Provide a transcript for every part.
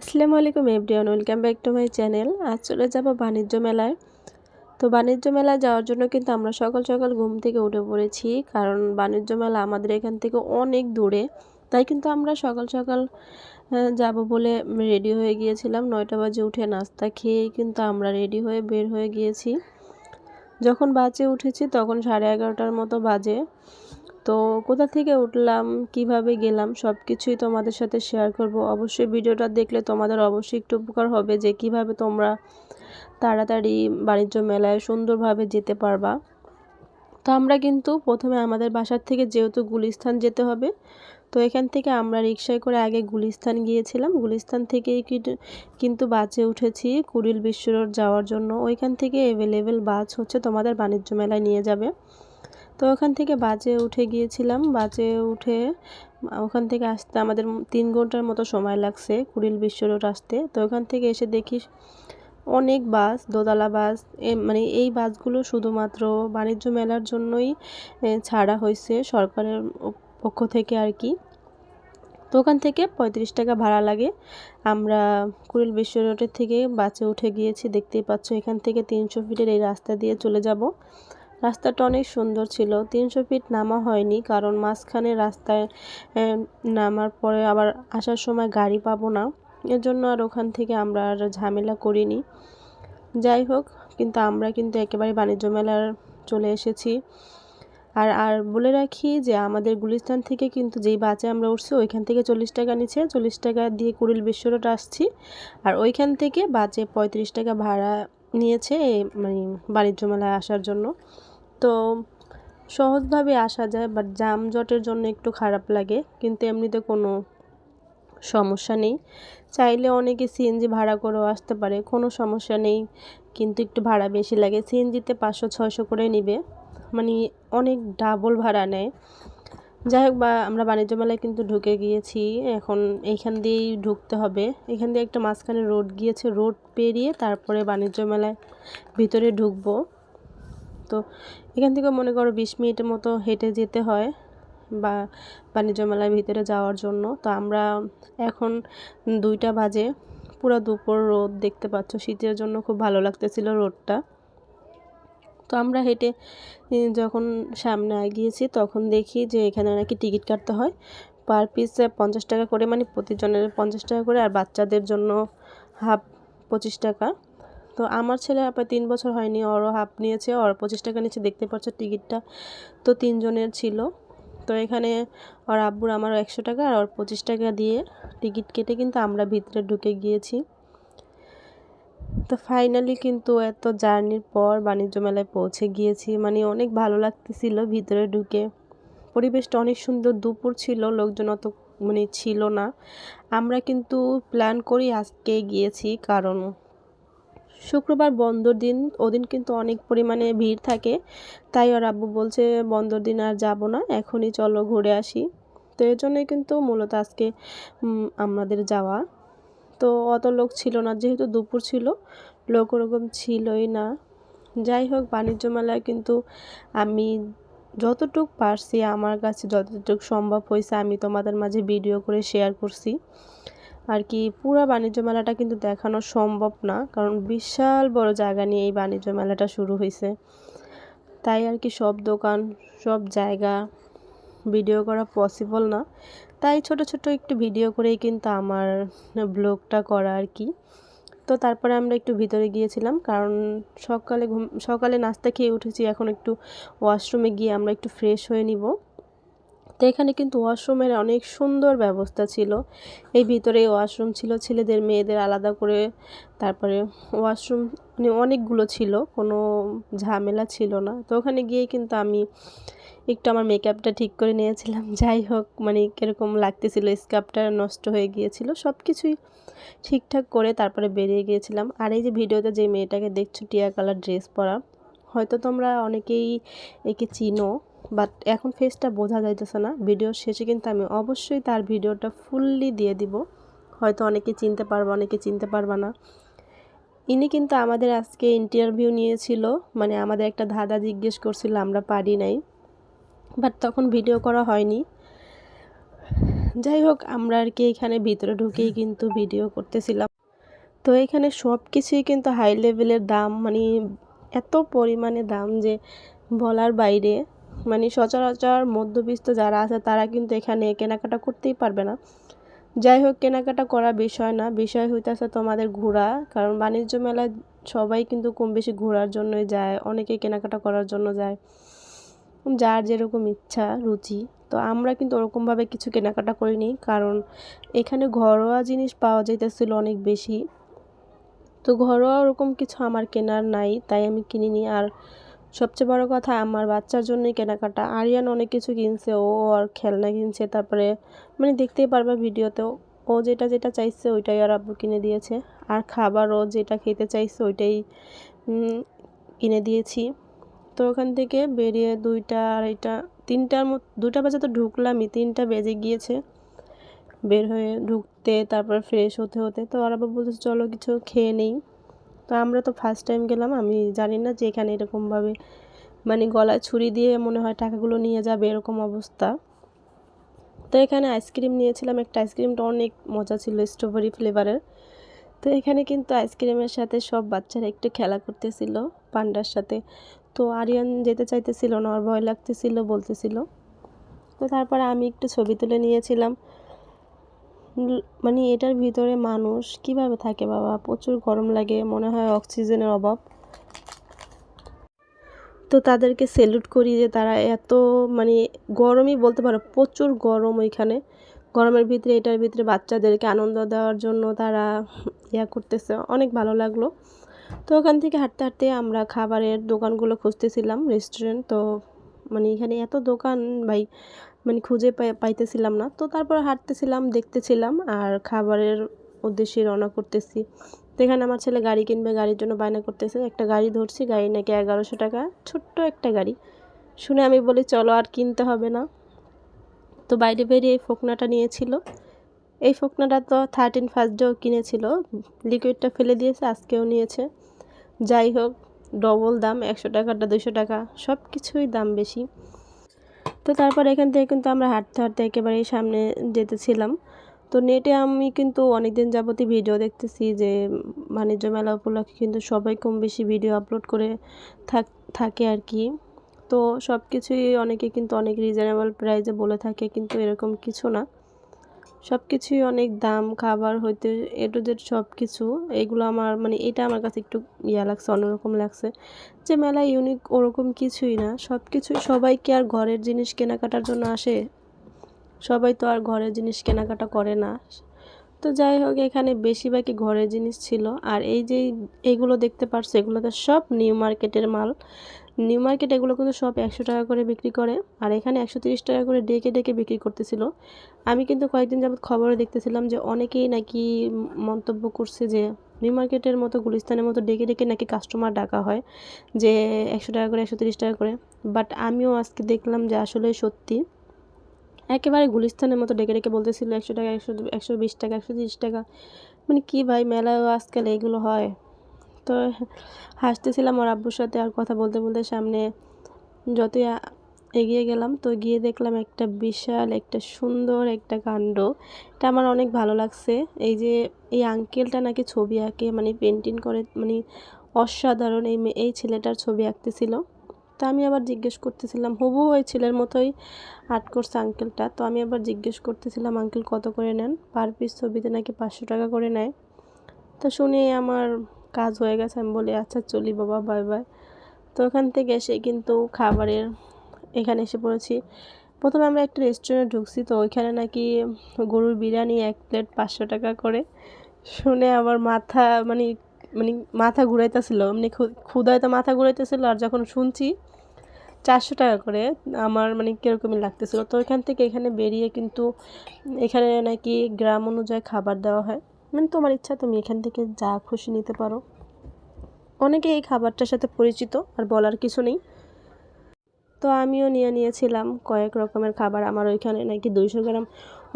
আসসালামু আলাইকুম everyone, welcome back to my channel. আজ চলে যাব বাণিজ্য মেলায়। তো বাণিজ্য মেলায় যাওয়ার জন্য কিন্তু আমরা সকাল সকাল ঘুম থেকে উঠে পড়েছি, কারণ বাণিজ্য মেলা আমাদের এখান থেকে অনেক দূরে। তাই কিন্তু আমরা সকাল সকাল যাব বলে রেডি হয়ে গিয়েছিলাম। 9টা বাজে উঠে নাস্তা খেয়ে কিন্তু আমরা রেডি হয়ে বের হয়ে গিয়েছি। যখন বাসে উঠেছি তখন 11:30টার মতো বাজে। তো কোথা থেকে উঠলাম, কিভাবে গেলাম, সব কিছুই তোমাদের সাথে শেয়ার করব। অবশ্যই ভিডিওটা দেখলে তোমাদের অবশ্যই একটু উপকার হবে যে কিভাবে তোমরা তাড়াতাড়ি বাণিজ্য মেলায় সুন্দরভাবে যেতে পারবা। তো আমরা কিন্তু প্রথমে আমাদের বাসার থেকে যেহেতু গুলিস্তান যেতে হবে, তো এখান থেকে আমরা রিকশায় করে আগে গুলিস্তান গিয়েছিলাম। গুলিস্তান থেকেই কিন্তু বাসে উঠেছি কুড়িল বিশ্ব রোড যাওয়ার জন্য। ওইখান থেকে অ্যাভেলেবেল বাস হচ্ছে তোমাদের বাণিজ্য মেলায় নিয়ে যাবে। তো ওখান থেকে বাসে উঠে গিয়েছিলাম। বাসে উঠে ওখান থেকে আসতে আমাদের 3 ঘন্টার মতো সময় লাগছে কুড়িল বিশ্ব রোড আসতে। তো ওখান থেকে এসে দেখি অনেক বাস, দোতলা বাস, মানে এই বাসগুলো শুধুমাত্র বাণিজ্য মেলার জন্যই ছাড়া হয়েছে সরকারের পক্ষ থেকে আর কি। তো ওখান থেকে 35 টাকা ভাড়া লাগে। আমরা কুড়িল বিশ্ব রোডের থেকে বাসে উঠে গিয়েছি। দেখতেই পাচ্ছ এখান থেকে 300 ফিটের এই রাস্তা দিয়ে চলে যাব। রাস্তাটা অনেক সুন্দর ছিল। 300 ফিট নামা হয়নি, কারণ মাঝখানে রাস্তায় নামার পরে আবার আসার সময় গাড়ি পাবো না, এর জন্য আর ওখান থেকে আমরা আর ঝামেলা করিনি। যাই হোক, কিন্তু আমরা কিন্তু একেবারে বাণিজ্য মেলার চলে এসেছি। আর বলে রাখি যে আমাদের গুলিস্তান থেকে কিন্তু যেই বাসে আমরা উঠছি ওইখান থেকে 40 টাকা নিচ্ছে। 40 টাকা দিয়ে কুড়িল বিশ্ব রোড আসছি, আর ওইখান থেকে বাসে 35 টাকা ভাড়া নিয়েছে মানে বাণিজ্য মেলায় আসার জন্য। তো সহজভাবে আসা যায়, বাট যানজটের জন্য একটু খারাপ লাগে, কিন্তু এমনিতে কোনো সমস্যা নেই। চাইলে অনেকে সিএনজি ভাড়া করেও আসতে পারে, কোনো সমস্যা নেই, কিন্তু একটু ভাড়া বেশি লাগে। সিএনজিতে 500-600 করে নিবে, মানে অনেক ডাবল ভাড়া নেয়। যাই হোক, বা আমরা বাণিজ্য মেলায় কিন্তু ঢুকে গিয়েছি। এখন এইখান দিয়েই ঢুকতে হবে। এখান দিয়ে একটা মাঝখানে রোড গিয়েছে, রোড পেরিয়ে তারপরে বাণিজ্য মেলায় ভিতরে ঢুকবো। তো এখান থেকে মনে করো 20 মিনিটের মতো হেঁটে যেতে হয় বা বাণিজ্য মেলার ভিতরে যাওয়ার জন্য। তো আমরা এখন 2টা বাজে, পুরো দুপুর রোদ দেখতে পাচ্ছ। শীতের জন্য খুব ভালো লাগতেছিল রোদটা। তো আমরা হেঁটে যখন সামনে এগিয়েছি তখন দেখি যে এখানে নাকি টিকিট কাটতে হয়। পার পিস 50 টাকা করে, মানে প্রতিজনের 50 টাকা করে, আর বাচ্চাদের জন্য হাফ 25 টাকা। তো আমার ছেলে আবার 3 বছর হয়নি, ওরও হাফ নিয়েছে, ওর 25 টাকা নিচে দেখতে পাচ্ছ টিকিটটা। তো 3 জনের ছিল। তো এখানে ওর আব্বুর আমারও 100 টাকা আর ওর 25 টাকা দিয়ে টিকিট কেটে কিন্তু আমরা ভিতরে ঢুকে গিয়েছি। তো ফাইনালি কিন্তু এত জার্নির পর বাণিজ্য মেলায় পৌঁছে গিয়েছি, মানে অনেক ভালো লাগতেছিল ভিতরে ঢুকে। পরিবেশটা অনেক সুন্দর, দুপুর ছিল, লোকজন অত মানে ছিল না। আমরা কিন্তু প্ল্যান করি আজকে গিয়েছি, কারণ শুক্রবার বন্ধর দিন, ওদিন কিন্তু অনেক পরিমাণে ভিড় থাকে। তাই ওর আব্বু বলছে বন্ধর দিন আর যাব না, এখনই চলো ঘুরে আসি। তো এর জন্যই কিন্তু মূলত আজকে আমাদের যাওয়া। তো অত লোক ছিল না, যেহেতু দুপুর ছিল, লোক ওরকম ছিলই না। যাই হোক, বাণিজ্য মেলায় কিন্তু আমি যতটুকু পারছি, আমার কাছে যতটুকু সম্ভব হয়েছে, আমি তোমাদের মাঝে ভিডিও করে শেয়ার করছি আর কি। পুরো বাণিজ্য মেলাটা কিন্তু দেখানো সম্ভব না, কারণ বিশাল বড় জায়গা নিয়ে এই বাণিজ্য মেলাটা শুরু হয়েছে। তাই আর কি সব দোকান, সব জায়গা ভিডিও করা পসিবল না। তাই ছোট ছোট একটু ভিডিও করেই কিন্তু আমার ব্লগটা করা আর কি। তো তারপরে আমরা একটু ভিতরে গিয়েছিলাম, কারণ সকালে নাস্তা খেয়ে উঠেছি, এখন একটু ওয়াশরুমে গিয়ে আমরা একটু ফ্রেশ হয়ে নিব। তো এখানে কিন্তু ওয়াশরুমের অনেক সুন্দর ব্যবস্থা ছিল। এই ভিতরে ওয়াশরুম ছিল ছেলেদের মেয়েদের আলাদা করে। তারপরে ওয়াশরুম মানে অনেকগুলো ছিল, কোনো ঝামেলা ছিল না। তো ওখানে গিয়ে কিন্তু আমি একটু আমার মেকআপটা ঠিক করে নিয়েছিলাম। যাই হোক, মানে কীরকম লাগতেছিল, স্কার্ফটা নষ্ট হয়ে গিয়েছিল, সব কিছুই ঠিকঠাক করে তারপরে বেরিয়ে গিয়েছিলাম। আর এই যে ভিডিওতে যে মেয়েটাকে দেখছো টিয়া কালার ড্রেস পরা, হয়তো তোমরা অনেকেই একে চিনো, বাট এখন ফেসটা বোঝা যাইতেছে না। ভিডিওর শেষে কিন্তু আমি অবশ্যই তার ভিডিওটা ফুললি দিয়ে দিব, হয়তো অনেকে চিনতে পারবে, অনেকে চিনতে পারবে না। ইনি কিন্তু আমাদের আজকে ইন্টারভিউ নিয়েছিল, মানে আমাদের একটা ধাঁধা জিজ্ঞেস করছিল, আমরা পারি নাই, বাট তখন ভিডিও করা হয়নি। যাই হোক আমরা আর কি এখানে ভিতরে ঢুকেই কিন্তু ভিডিও করতেছিলাম। তো এখানে সব কিছুই কিন্তু হাই লেভেলের দাম, মানে এত পরিমাণে দাম যে বলার বাইরে। মানে সচরাচর মধ্যবিত্ত যারা আছে তারা কিন্তু এখানে কেনাকাটা করতেই পারবে না। যাই হোক, কেনাকাটা করা বিষয় না, বিষয় হইতেছে তোমাদের ঘোরা। কারণ বাণিজ্য মেলায় সবাই কিন্তু কম বেশি ঘোরার জন্যই যায়, অনেকেই কেনাকাটা করার জন্য যায়, যার যেরকম ইচ্ছা রুচি। তো আমরা কিন্তু ওরকমভাবে কিছু কেনাকাটা করিনি, কারণ এখানে ঘরোয়া জিনিস পাওয়া যাইতেছিল অনেক বেশি। তো ঘরোয়া ওরকম কিছু আমার কেনার নাই, তাই আমি কিনিনি। আর সবচেয়ে বড় কথা, আমার বাচ্চার জন্যই কেনাকাটা। আরিয়ান অনেক কিছু কিনছে, ও আর খেলনা কিনছে, তারপরে মানে দেখতেই পারবে ভিডিওতেও, ও যেটা যেটা চাইছে ওইটাই আর আব্বু কিনে দিয়েছে। আর খাবার ও যেটা খেতে চাইছে ওইটাই কিনে দিয়েছি। তো ওখান থেকে বেরিয়ে 2টা 2:30 3টার মতো, 2টা বাজে তো ঢুকলামই, 3টা বেজে গিয়েছে বের হয়ে ঢুকতে, তারপর ফ্রেশ হতে হতে। তো আর আবার বলতেছে চলো কিছু খেয়ে নেই। তো আমরা তো ফার্স্ট টাইম গেলাম, আমি জানি না যে এখানে এরকমভাবে মানে গলায় ছুরি দিয়ে মনে হয় টাকাগুলো নিয়ে যাবে, এরকম অবস্থা। তো এখানে আইসক্রিম নিয়েছিলাম একটা, আইসক্রিমটা অনেক মজা ছিল, স্ট্রবেরি ফ্লেভারের। তো এখানে কিন্তু আইসক্রিমের সাথে সব বাচ্চারা একটু খেলা করতেছিল পান্ডার সাথে। তো আরিয়ান যেতে চাইতেছিল না, ওর ভয় লাগতেছিল, বলতেছিল। তো তারপরে আমি একটু ছবি তুলে নিয়েছিলাম। মানে এটার ভিতরে মানুষ কিভাবে থাকে বাবা, প্রচুর গরম লাগে, মনে হয় অক্সিজেনের অভাব। তো তাদেরকে স্যালুট করি যে তারা এত মানে গরমই বলতে পারো, প্রচুর গরম ওইখানে। গরমের ভিতরে এটার ভিতরে বাচ্চাদেরকে আনন্দ দেওয়ার জন্য তারা করতেছে, অনেক ভালো লাগলো। তো ওখান থেকে হাঁটতে হাঁটতে আমরা খাবারের দোকানগুলো খুঁজতেছিলাম, রেস্টুরেন্ট। তো মানে এখানে এত দোকান ভাই, মানে খুঁজে পাইতেছিলাম না। তো তারপর হাঁটতেছিলাম, দেখতেছিলাম, আর খাবারের উদ্দেশ্যে রওনা করতেছি। তো এখানে আমার ছেলে গাড়ি কিনবে, গাড়ির জন্য বায়না করতেছে। একটা গাড়ি ধরছি, গাড়ি নাকি 1100 টাকা, ছোট্ট একটা গাড়ি। শুনে আমি বলি চলো আর কিনতে হবে না। তো বাইরে বেরিয়ে এই ফোকনাটা নিয়েছিল। এই ফোকনাটা তো 13 ফার্স্ট ডেও কিনেছিল, লিকুইডটা ফেলে দিয়েছে, আজকেও নিয়েছে। যাই হোক, ডবল দাম, 100 টাকাটা 200 টাকা, সব কিছুই দাম বেশি। তো তারপর এখান থেকে কিন্তু আমরা হাঁটতে হাঁটতে একেবারেই সামনে যেতেছিলাম। তো নেটে আমি কিন্তু অনেক দিন যাবতই ভিডিও দেখতেছি যে বাণিজ্য মেলা উপলক্ষে কিন্তু সবাই কম বেশি ভিডিও আপলোড করে থাকে আর কি। তো সব কিছুই অনেকে কিন্তু অনেক রিজনেবল প্রাইসে বলে থাকে, কিন্তু এরকম কিছু না, সব কিছুই অনেক দাম। খাবার হইতে এ টু জেড সব কিছু, এগুলো আমার মানে এটা আমার কাছে একটু লাগছে, অন্যরকম লাগছে যে মেলা ইউনিক ওরকম কিছুই না। সব কিছুই, সবাই কি আর ঘরের জিনিস কেনাকাটার জন্য আসে? সবাই তো আর ঘরের জিনিস কেনাকাটা করে না। তো যাই হোক, এখানে বেশিরভাগই ঘরের জিনিস ছিল। আর এই যে এইগুলো দেখতে পারছো, এগুলো তো সব নিউ মার্কেটের মাল। নিউ মার্কেট এগুলো কিন্তু সব 100 টাকা করে বিক্রি করে, আর এখানে 130 টাকা করে ডেকে ডেকে বিক্রি করতেছিল। আমি কিন্তু কয়েকদিন যাবত খবরে দেখতেছিলাম যে অনেকেই নাকি মন্তব্য করছে যে নিউ মার্কেটের মতো গুলিস্তানের মতো ডেকে ডেকে নাকি কাস্টমার ডাকা হয়, যে 100 টাকা করে 130 টাকা করে। বাট আমিও আজকে দেখলাম যে আসলে সত্যি একেবারে গুলিস্তানের মতো ডেকে ডেকে বলতেছিল 100 টাকা, 120 টাকা, 130 টাকা। মানে কি ভাই, মেলায়ও আজকাল এগুলো হয়? তো হাসতেছিলাম ওর আব্বুর সাথে, আর কথা বলতে বলতে সামনে যতই এগিয়ে গেলাম, তো গিয়ে দেখলাম একটা বিশাল একটা সুন্দর একটা কাণ্ড। এটা আমার অনেক ভালো লাগছে। এই যে এই আঙ্কেলটা নাকি ছবি আঁকে, মানে পেন্টিং করে, মানে অসাধারণ। এই ছেলেটার ছবি আঁকতেছিল। তো আমি আবার জিজ্ঞেস করতেছিলাম, হবু ওই ছেলের মতোই আর্ট করছে আঙ্কেলটা। তো আমি আবার জিজ্ঞেস করতেছিলাম আঙ্কেল কত করে নেন? পার পিস ছবিতে নাকি 500 টাকা করে নেয়। তো শুনে আমার কাজ হয়ে গেছে, আমি বলি আচ্ছা চলি বাবা, বাই বাই। তো ওখান থেকে এসে কিন্তু খাবারের এখানে এসে পড়েছি। প্রথমে আমরা একটা রেস্টুরেন্টে ঢুকছি, তো ওইখানে নাকি গরুর বিরিয়ানি 1 প্লেট 500 টাকা করে। শুনে আমার মাথা মানে মানে মাথা ঘুরাইতেছিল, এমনি ক্ষুধায় তো মাথা ঘুরাইতেছিল। আর যখন শুনছি 400 টাকা করে, আমার মানে কীরকমই লাগতেছিল। তো এখান থেকে এখানে বেরিয়ে কিন্তু এখানে নাকি গ্রাম অনুযায়ী খাবার দেওয়া হয়, মানে তোমার ইচ্ছা, তুমি এখান থেকে যা খুশি নিতে পারো। অনেকে এই খাবারটার সাথে পরিচিত, আর বলার কিছু নেই। তো আমিও নিয়েছিলাম কয়েক রকমের খাবার। আমার ওইখানে নাকি 200 গ্রাম,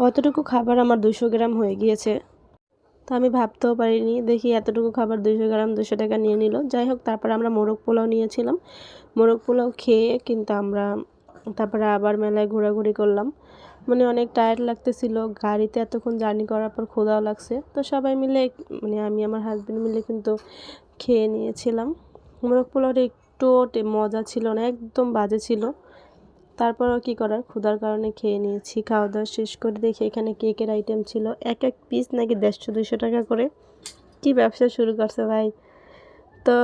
অতটুকু খাবার আমার 200 গ্রাম হয়ে গিয়েছে। তো আমি ভাবতেও পারিনি, দেখি এতটুকু খাবার 200 গ্রাম 200 টাকা নিয়ে নিল। যাই হোক, তারপরে আমরা মোরগ পোলাও নিয়েছিলাম। মোরগ পোলাও খেয়ে কিন্তু আমরা তারপরে আবার মেলায় ঘোরাঘুরি করলাম। মানে অনেক টায়ার্ড লাগতেছিল, গাড়িতে এতক্ষণ জার্নি করার পর ক্ষুধাও লাগছে। তো সবাই মিলে মানে আমি আমার হাজব্যান্ড মিলে কিন্তু খেয়ে নিয়েছিলাম। মোরগ পোলাওটা একটুও মজা ছিল না, একদম বাজে ছিল। তারপরেও কী করার, ক্ষুধার কারণে খেয়ে নিয়েছি। খাওয়া দাওয়া শেষ করে দেখি এখানে কেকের আইটেম ছিল, এক এক পিস নাকি 150-200 টাকা করে। কি ব্যবসা শুরু করছে ভাই! তো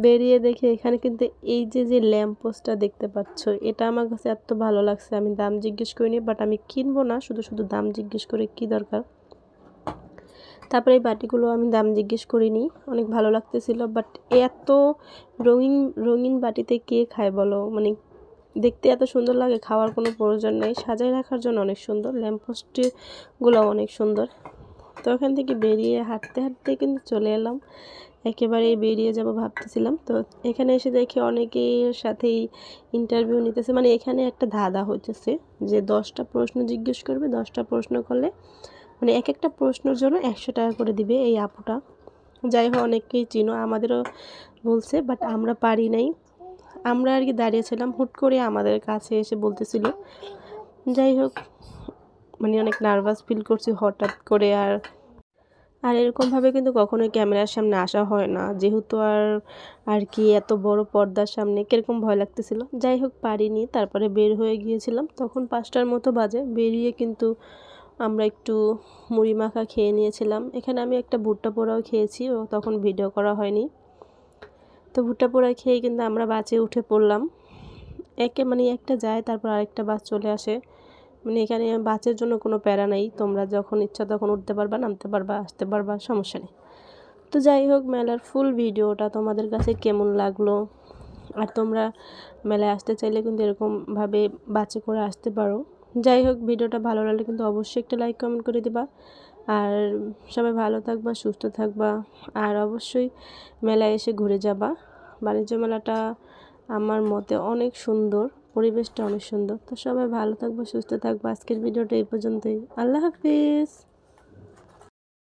বেরিয়ে দেখি এখানে কিন্তু এই যে ল্যাম্প পোস্টটা দেখতে পাচ্ছ, এটা আমার কাছে এত ভালো লাগছে, আমি দাম জিজ্ঞেস করিনি, বাট আমি কিনবো না, শুধু দাম জিজ্ঞেস করে কী দরকার। তারপরে এই বাটিগুলো আমি দাম জিজ্ঞেস করিনি, অনেক ভালো লাগতেছিল। বাট এত রঙিন রঙিন বাটিতে কে খায় বলো? মানে দেখতে এত সুন্দর লাগে, খাওয়ার কোনো প্রয়োজন নেই, সাজায় রাখার জন্য অনেক সুন্দর, ল্যাম্পপোস্টগুলো অনেক সুন্দর। তো ওখান থেকে বেরিয়ে হাঁটতে হাঁটতে কিন্তু চলে এলাম, একেবারেই বেরিয়ে যাব ভাবতেছিলাম। তো এখানে এসে দেখি অনেকের সাথেই ইন্টারভিউ নিতেছে, মানে এখানে একটা ধাঁধা হইতেছে যে 10টা প্রশ্ন জিজ্ঞেস করবে, 10টা প্রশ্ন করলে মানে এক একটা প্রশ্নের জন্য 100 টাকা করে দিবে এই আপুটা। যাই হোক, অনেককেই চিনো, আমাদেরও বলছে, বাট আমরা পারি নাই। আমরা আর কি দাঁড়িয়েছিলাম, হুট করে আমাদের কাছে এসে বলতেছিল। যাই হোক, মানে অনেক নার্ভাস ফিল করছি হঠাৎ করে। আর এরকমভাবে কিন্তু কখনোই ক্যামেরার সামনে আসা হয় না, যেহেতু আর কি এত বড় পর্দার সামনে কীরকম ভয় লাগতেছিল। যাই হোক, পারিনি। তারপরে বের হয়ে গিয়েছিলাম, তখন 5টার মতো বাজে। বেরিয়ে কিন্তু আমরা একটু মুড়ি মাখা খেয়ে নিয়েছিলাম। এখানে আমি একটা ভুট্টা পোড়াও খেয়েছি, ও তখন ভিডিও করা হয়নি। তো ভুট্টা পোড়া খেয়ে কিন্তু আমরা বাসে উঠে পড়লাম। মানে একটা যায়, তারপর আরেকটা বাস চলে আসে। মানে এখানে বাসের জন্য কোনো প্যারা নাই, তোমরা যখন ইচ্ছা তখন উঠতে পারবা, নামতে পারবা, আসতে পারবা, সমস্যা নেই। তো যাই হোক, মেলার ফুল ভিডিওটা তোমাদের কাছে কেমন লাগলো, আর তোমরা মেলায় আসতে চাইলে কিন্তু এরকমভাবে বাসে করে আসতে পারো। যাই হোক, ভিডিওটা ভালো লাগলে কিন্তু অবশ্যই একটা লাইক কমেন্ট করে দিবা। আর সবাই ভালো থাকবা, সুস্থ থাকবা, আর অবশ্যই মেলায় এসে ঘুরে যাবা। বাণিজ্য মেলাটা আমার মতে অনেক সুন্দর, পরিবেশটা অনেক সুন্দর। তো সবাই ভালো থাকবা, সুস্থ থাকবা। আজকের ভিডিওটা এই পর্যন্তই। আল্লাহ হাফিজ।